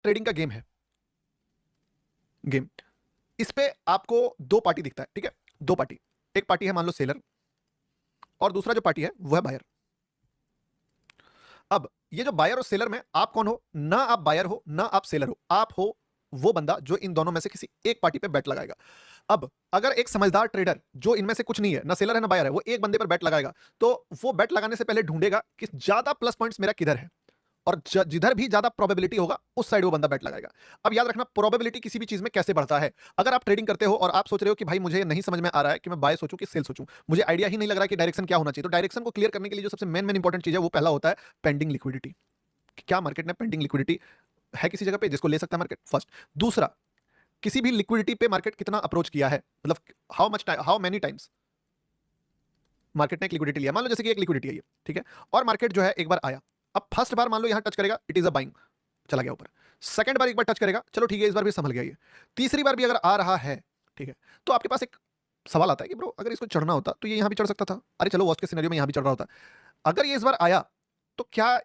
Trading का game है, game, इस पे आपको दो पार्टी दिखता है, ठीक है, दो पार्टी, एक पार्टी है मान लो सेलर, और दूसरा जो पार्टी है वो है बायर। अब ये जो बायर और सेलर में आप कौन हो? ना आप बायर हो ना आप सेलर हो, आप हो वो बंदा जो इन दोनों में से किसी एक पार्टी पे बेट लगाएगा। अब अगर एक समझदार ट्रेडर जो इनमें से कुछ नहीं है, ना सेलर है ना बायर है, वो एक बंदे पर बेट लगाएगा, तो वो बेट लगाने से पहले ढूंढेगा कि ज्यादा प्लस पॉइंट्स मेरा किधर है, और जिधर भी ज्यादा प्रोबेबिलिटी होगा उस साइड वो बंदा बेट लगाएगा। अब याद रखना, प्रोबेबिलिटी किसी भी चीज में कैसे बढ़ता है। अगर आप ट्रेडिंग करते हो और आप सोच रहे हो कि भाई मुझे नहीं समझ में आ रहा है कि मैं बाय सोचूं कि सेल सोचूं, मुझे आइडिया ही नहीं लग रहा है कि डायरेक्शन क्या होना चाहिए, तो डायरेक्शन को क्लियर करने के लिए जो सबसे मेन इंपॉर्टेंट चीज है वो पहला होता है पेंडिंग लिक्विडिटी। क्या मार्केट में पेंडिंग लिक्विडिटी है किसी जगह पे जिसको ले सकता है मार्केट, फर्स्ट। दूसरा, किसी भी लिक्विडिटी पे मार्केट कितना अप्रोच किया है, मतलब हाउ मेनी टाइम्स मार्केट ने एक लिक्विडिटी लिया, मान लो जैसे कि एक लिक्विडिटी है ये, ठीक है, और मार्केट जो है एक बार आया, अब फर्स्ट बार मान लो यहां टच करेगा, इट इज अ बाइंग, चला गया ऊपर। सेकंड बार एक बार टच करेगा, चलो ठीक है इस बार भी संभल गया ये। तीसरी बार भी अगर आ रहा है, ठीक है, तो आपके पास एक सवाल आता है कि ब्रो अगर इसको चढ़ना होता तो ये यहां भी चढ़ सकता था, अरे चलो वर्स्ट केस सिनेरियो में यहां भी चढ़ रहा होता, अगर ये इस बार आया तो क्या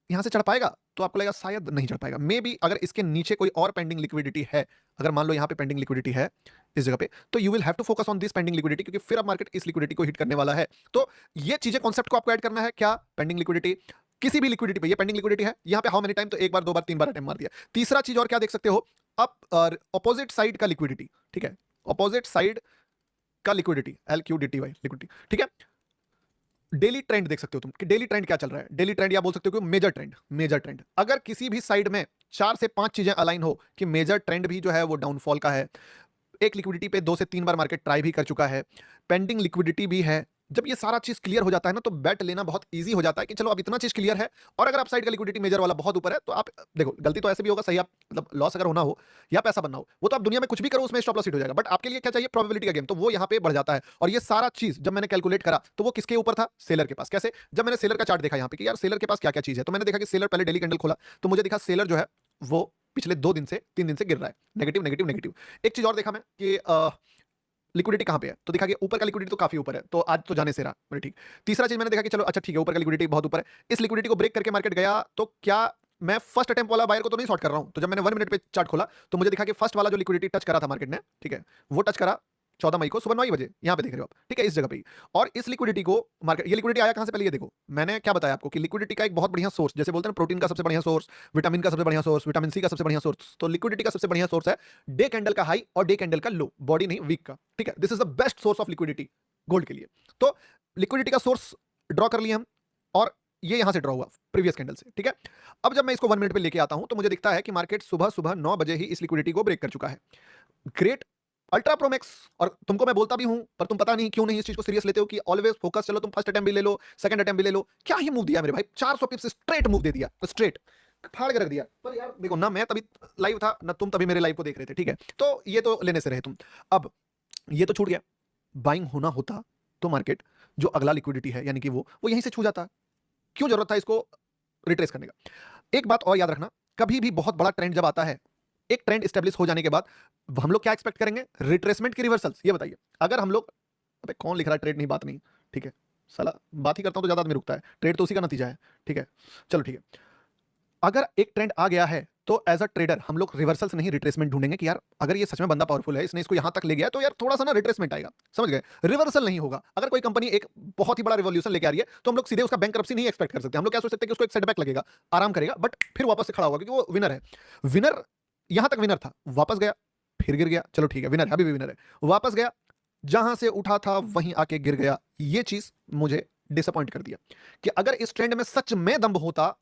यहां से चढ़ पाएगा? तो आपको लगेगा शायद नहीं चढ़ पाएगा। मे बी अगर इसके नीचे कोई और पेंडिंग लिक्विडिटी है, अगर मान लो यहां पे पेंडिंग लिक्विडिटी है इस जगह पे, तो you will have to focus on this pending liquidity, क्योंकि फिर अब मार्केट इस लिक्विडिटी को हिट करने वाला है। तो ये चीजें कॉन्सेप्ट को आपको ऐड करना है, क्या पेंडिंग लिक्विडिटी, किसी भी लिक्विडिटी पे ये पेंडिंग लिक्विडिटी है, यहां पे हाउ मेनी टाइम, तो एक बार दो बार तीन बार अटेम्प्ट मार दिया। तीसरा चीज और क्या देख सकते हो, अब अपोजिट साइड का लिक्विडिटी, ठीक है, अपोजिट साइड का लिक्विडिटी, LQDTY लिक्विडिटी, ठीक है। डेली ट्रेंड देख सकते हो तुम कि डेली ट्रेंड क्या चल रहा है, डेली ट्रेंड या बोल सकते हो कि मेजर ट्रेंड, मेजर ट्रेंड अगर किसी भी साइड में चार से पांच चीजें अलाइन हो कि मेजर ट्रेंड भी जो है वो डाउनफॉल का है, एक लिक्विडिटी पे दो से तीन बार मार्केट ट्राई भी कर चुका है, पेंडिंग लिक्विडिटी भी है, जब ये सारा चीज क्लियर हो जाता है ना, तो बेट लेना बहुत इजी हो जाता है कि चलो अब इतना चीज क्लियर है। और अगर आप साइड का लिक्विडिटी मेजर वाला बहुत ऊपर है, तो आप देखो गलती तो ऐसे भी होगा, सही आप मतलब लॉस अगर होना हो या पैसा बनना हो, वो तो आप दुनिया में कुछ भी करो उसमें स्टॉप लॉस हिट हो जाएगा, बट आपके लिए क्या चाहिए, प्रोबेबिलिटी का गेम, तो वो यहाँ पे बढ़ जाता है। और ये सारा चीज जब मैंने कैलकुलेट करा तो वो किसके ऊपर था, सेलर के पास। कैसे? जब मैंने सेलर का चार्ट देखा यहाँ पे कि यार सेलर के पास क्या क्या चीज है, तो मैंने देखा कि सेलर पहले डेली कैंडल खोला, तो मुझे दिखा सेलर जो है वो पिछले 2 दिन से 3 दिन से गिर रहा है, नेगेटिव नेगेटिव नेगेटिव। एक चीज और देखा मैं कि लिक्विडिटी कहां पे है, तो दिखा कि ऊपर का लिक्विडिटी तो काफी ऊपर है, तो आज तो जाने से रहा, बोले ठीक। तीसरा चीज मैंने देखा कि चलो अच्छा ठीक है, ऊपर का लिक्विडिटी बहुत ऊपर है, इस लिक्विडिटी को ब्रेक करके मार्केट गया, तो क्या मैं फर्स्ट अटेम्प्ट वाला बायर को तो नहीं शॉर्ट कर रहा हूं। तो जब मैंने 1 मिनट पे चार्ट खोला, तो मुझे दिखा कि फर्स्ट वाला जो लिक्विडिटी टच करा था मार्केट ने, ठीक है, वो टच करा 14 मई को सुबह 9 बजे, यहां पे देख रहे हो आप, ठीक है, इस जगह पे ही। और इस लिक्विडिटी को मार्केट, ये लिक्विडिटी आया कहां से, पहले ये देखो, मैंने क्या बताया आपको कि लिक्विडिटी का एक बहुत बढ़िया सोर्स, जैसे बोलते हैं प्रोटीन का सबसे बढ़िया सोर्स, विटामिन का सबसे बढ़िया सोर्स, विटामिन सी का सबसे बढ़िया सोर्स, तो लिक्विडिटी का सबसे बढ़िया सोर्स है डे कैंडल का हाई और डे कैंडल का लो, बॉडी नहीं वीक का, ठीक है, this is the best source of liquidity gold के लिए। तो लिक्विडिटी का सोर्स ड्रॉ कर लिया हम, और ये यहां से ड्रॉ हुआ प्रीवियस कैंडल से, ठीक है। अब जब मैं इसको 1 मिनट पे लेके आता हूं, तो मुझे दिखता है कि मार्केट सुबह सुबह 9 बजे ही इस लिक्विडिटी को ब्रेक कर चुका है। Great, ultra Pro Max. और तुमको मैं बोलता भी हूं, पर तुम पता नहीं क्यों नहीं इस चीज को सीरियस लेते हो कि ऑलवेज फोकस, चलो तुम फर्स्ट अटेम्प्ट भी ले लो, सेकंड अटेम्प्ट भी ले लो। क्या ही मूव दिया मेरे भाई, 400 पिप्स स्ट्रेट मूव दे दिया, स्ट्रेट फाड़ के रख दिया। पर यार देखो ना, मैं तभी लाइव था ना तुम तभी मेरे लाइव को देख रहे थे, ठीक है, तो ये तो लेने से रहे तुम। अब ये तो छूट गया, बाइंग होना होता तो मार्केट जो अगला लिक्विडिटी है यानी कि वो यहीं से छू जाता, क्यों जरूरत था इसको रिट्रेस करने का। एक बात और याद रखना, कभी भी बहुत बड़ा ट्रेंड जब आता है, एक ट्रेंड स्टेब्लिश हो जाने के बाद हम लोग क्या एक्सपेक्ट करेंगे, रिट्रेसमेंट की रिवर्सल्स। ये बताइए, अगर हम लोग, अबे कौन लिख रहा है ट्रेड नहीं बात नहीं, ठीक है, साला बात ही करता हूं तो ज्यादा आदमी रुकता है, ट्रेड तो उसी का नतीजा है, ठीक है, चलो ठीक है। अगर एक ट्रेंड आ गया है तो एज अ ट्रेडर हम लोग रिवर्सल्स नहीं रिट्रेसमेंट ढूंढेंगे कि यार अगर ये सच में बंदा पावरफुल है, इसने इसको यहां तक ले गया, तो यार थोड़ा सा ना रिट्रेसमेंट आएगा, समझ गए, रिवर्सल नहीं होगा। अगर कोई कंपनी एक बहुत ही बड़ा रिवॉल्यूशन लेके आ रही है, तो हम लोग सीधे उसका बैंकरप्सी नहीं एक्सपेक्ट कर सकते। हम लोग क्या सोच सकते हैं कि उसको एक सेटबैक लगेगा, आराम करेगा, बट फिर वापस से खड़ा होगा क्योंकि वो विनर है। विनर यहां तक विनर था, वापस गया, फिर गिर गया, चलो ठीक है विनर है, अभी भी विनर है, वापस गया, जहां से उठा था वहीं आके गिर गया। ये चीज मुझे डिसअपॉइंट कर दिया कि अगर इस ट्रेंड में सच में दम होता,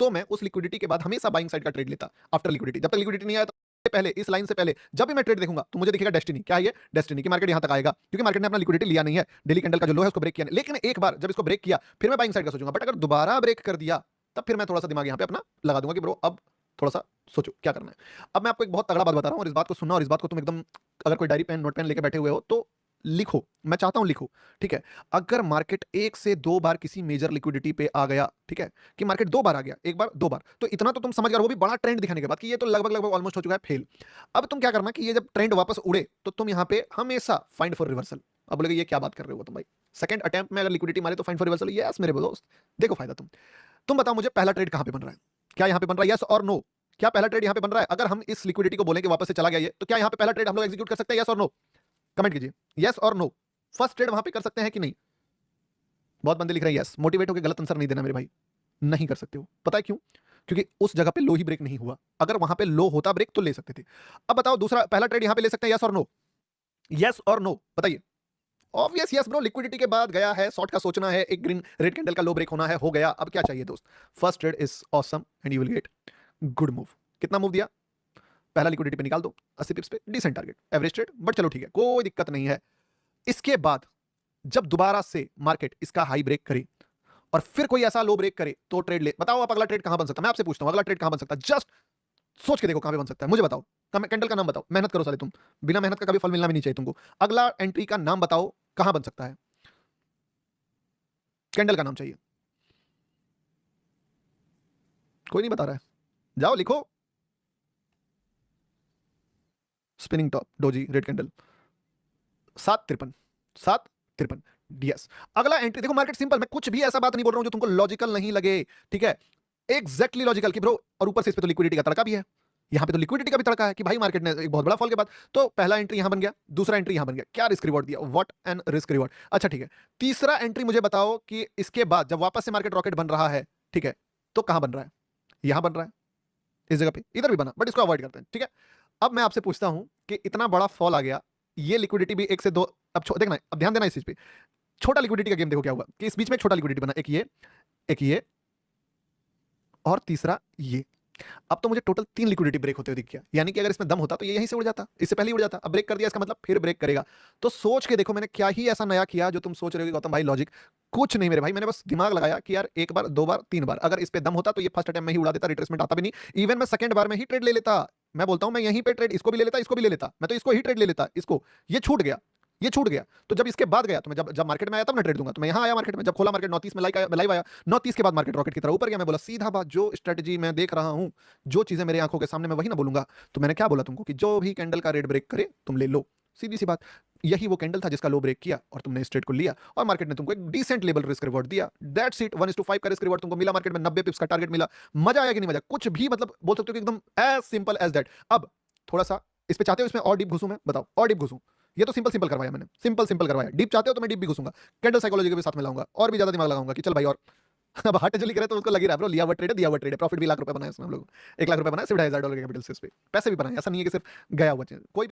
तो मैं उस लिक्विडिटी के बाद हमेशा बाइंग साइड का ट्रेड लेता आफ्टर लिक्विडिटी। जब तक लिक्विडिटी नहीं आया, तो पहले इस लाइन से पहले जब भी मैं ट्रेड देखूंगा तो मुझे दिखेगा डेस्टिनी, क्या है ये डेस्टिनी, की मार्केट यहां तक आएगा, क्योंकि मार्केट ने अपना लिक्विडिटी लिया नहीं है, डेली कैंडल का जो लो है उसको ब्रेक किया नहीं। लेकिन एक बार जब इसको ब्रेक किया, फिर मैं बाइंग साइड का सोचूंगा, बट अगर दोबारा ब्रेक कर दिया, तब फिर मैं थोड़ा सा दिमाग यहां पे अपना लगा दूंगा कि ब्रो अब थोड़ा सा सोचो क्या करना है। अब मैं आपको एक बहुत तगड़ा बात बता रहा हूं, और इस बात को सुनना, और इस बात को तुम एकदम, अगर कोई डायरी पेन नोट पेन लेके बैठे हुए हो तो लिखो, मैं चाहता हूं लिखो, ठीक है। अगर मार्केट एक से दो बार किसी मेजर लिक्विडिटी पे आ गया, ठीक है, कि मार्केट दो बार आ गया, एक बार दो बार, तो इतना तो तुम समझ गए, वो भी बड़ा ट्रेंड दिखाने के बाद कि ये तो लगभग लगभग ऑलमोस्ट हो चुका है फेल। अब तुम क्या करना कि ये जब ट्रेंड वापस उड़े, तो तुम यहां पे हमेशा फाइंड फॉर रिवर्सल। अब बोलेगे ये क्या बात कर रहे हो तुम भाई, सेकंड अटेम्प्ट में अगर लिक्विडिटी मारे तो फाइंड फॉर रिवर्सल, यस मेरे दोस्त, देखो फायदा। तुम बताओ मुझे पहला ट्रेड कहां पे बन रहा है, क्या यहां पे बन रहा है, यस और नो, क्या पहला ट्रेड यहां पे बन रहा है? अगर हम इस लिक्विडिटी को बोलें कि वापस से चला गया ये, तो क्या यहां पे पहला ट्रेड हम लोग एग्जीक्यूट कर सकते हैं? यस और नो? कमेंट कीजिए यस और नो। फर्स्ट ट्रेड वहां पे कर सकते हैं कि नहीं? बहुत बंदे लिख रहे हैं यस। मोटिवेट होकर गलत आंसर नहीं देना मेरे भाई, नहीं कर सकते हो। पता है क्यों? क्योंकि उस जगह पे लो ही ब्रेक नहीं हुआ। अगर वहां पे लो होता ब्रेक तो ले सकते थे। अब बताओ दूसरा पहला ट्रेड यहां पे ले सकते हैं? यस और नो? यस और नो बताइए। ऑब्वियस यस ब्रो, लिक्विडिटी के बाद गया है, शॉर्ट का सोचना है, एक ग्रीन रेड कैंडल का लो ब्रेक होना है, हो गया। अब क्या चाहिए दोस्त? First trade is awesome and you will get good move. कितना मूव दिया? पहला लिक्विडिटी पे निकाल दो 80 पिप्स पे, decent target, average trade, but चलो ठीक है, कोई दिक्कत नहीं है। इसके बाद जब दोबारा से मार्केट इसका हाई ब्रेक करे और फिर कोई ऐसा लो ब्रेक करे तो ट्रेड ले। बताओ आप अगला ट्रेड कहां बन सकता है? मैं आपसे पूछता हूं अगला ट्रेड कहां बन सकता है? जस्ट सोच के देखो कहां पे बन सकता है, मुझे बताओ। कैंडल का नाम बताओ, मेहनत करो साले तुम, बिना मेहनत का कभी फल मिलना भी नहीं चाहिए तुमको। अगला एंट्री का नाम बताओ कहां बन सकता है? कैंडल का नाम चाहिए। कोई नहीं बता रहा है, जाओ लिखो। Spinning top doji red candle 753 753 yes. अगला एंट्री देखो, मार्केट सिंपल, मैं कुछ भी ऐसा बात नहीं बोल रहा हूं जो तुमको लॉजिकल नहीं लगे, ठीक है? एग्जैक्टली लॉजिकल कि ब्रो, और ऊपर से इस पे तो लिक्विडिटी का तड़का भी है, यहां पे तो लिक्विडिटी का भी तड़का है कि भाई मार्केट ने एक बहुत बड़ा फॉल के बाद तो पहला एंट्री यहां बन गया, दूसरा एंट्री यहां बन गया, क्या रिस्क रिवॉर्ड दिया? What an risk reward. अच्छा ठीक है, तीसरा एंट्री मुझे बताओ कि इसके बाद जब वापस से मार्केट रॉकेट बन रहा है, ठीक है, तो कहां बन रहा है? यहां बन रहा है, इस जगह पे, इधर भी बना, बट इसको अवॉइड करते हैं, ठीक है? अब मैं आपसे पूछता हूं कि इतना बड़ा फॉल आ गया, ये लिक्विडिटी भी एक से दो, अब देखना, अब ध्यान देना इस चीज पे। छोटा लिक्विडिटी का गेम देखो क्या हुआ कि इस बीच में एक छोटा लिक्विडिटी बना, एक ये और तीसरा ये। अब तो मुझे टोटल 3 लिक्विडिटी ब्रेक होते हुए दिख गया, यानी कि अगर इसमें दम होता तो ये यहीं से उड़ जाता, इससे पहले ही उड़ जाता। अब ब्रेक कर दिया, इसका मतलब फिर ब्रेक करेगा। तो सोच के देखो मैंने क्या ही ऐसा नया किया जो तुम सोच रहे हो कि गौतम भाई लॉजिक, कुछ नहीं मेरे भाई, मैंने बस दिमाग लगाया कि यार एक बार, दो बार, तीन बार, अगर इस पे दम होता तो ये फर्स्ट अटेम्प्ट में ही उड़ा देता, रिट्रेसमेंट आता भी नहीं। इवन मैं सेकंड बार में ही ट्रेड ले लेता। मैं बोलता हूं मैं यहीं पे ट्रेड इसको भी ले लेता, इसको भी ले लेता, मैं तो इसको ही ट्रेड ले लेता, इसको। ये छूट गया, ये छूट गया। तो जब इसके बाद गया तो मैं जब जब मार्केट में आया तब मैं ट्रेड दूंगा। तो मैं यहां आया मार्केट में, जब खोला मार्केट 9:30 में लाइव आया, 9:30 के बाद मार्केट रॉकेट की तरह ऊपर गया। मैं बोला सीधा बात, जो स्ट्रेटजी मैं देख रहा हूं, जो चीजें मेरे आंखों के सामने, मैं वही ना बोलूंगा। तो मैंने क्या बोला तुमको कि जो भी कैंडल का रेड ब्रेक करे तुम ले लो, सीधी सी बात। यही वो कैंडल था जिसका लो ब्रेक किया और तुमने इस ट्रेड को लिया और मार्केट ने तुमको एक डिसेंट लेवल रिस्क रिवॉर्ड दिया। दैट्स इट, 1:5 का रिस्क रिवॉर्ड तुमको मिला, मार्केट में 90 पिप्स का टारगेट मिला। मजा आया कि नहीं मजा? कुछ भी मतलब बोल सकते हो कि एकदम एज सिंपल एज दैट। अब थोड़ा सा इस पे चाहते हो इसमें और डीप घुसूं मैं? बताओ और डीप घुसूं? ये तो सिंपल सिंपल करवाया मैंने, सिंपल सिंपल करवाया। डीप चाहते हो तो मैं डीप भी घुसूंगा, कैंडल साइकोलॉजी के भी साथ में लाऊंगा और भी ज्यादा दिमाग लगाऊंगा कि चल भाई। और अब हार्ट जल्दी करे तो उसको लग ही रहा है ब्रो, लिया हुआ ट्रेड है, दिया हुआ ट्रेड है, प्रॉफिट भी ₹1,00,000 बनाया उसमें हम लोग, $1,00,000 बनाया सिर्फ 2,500 के कैपिटल से। इस पे पैसे भी बनाए, ऐसा नहीं है कि सिर्फ गया हुआ चीज। कोई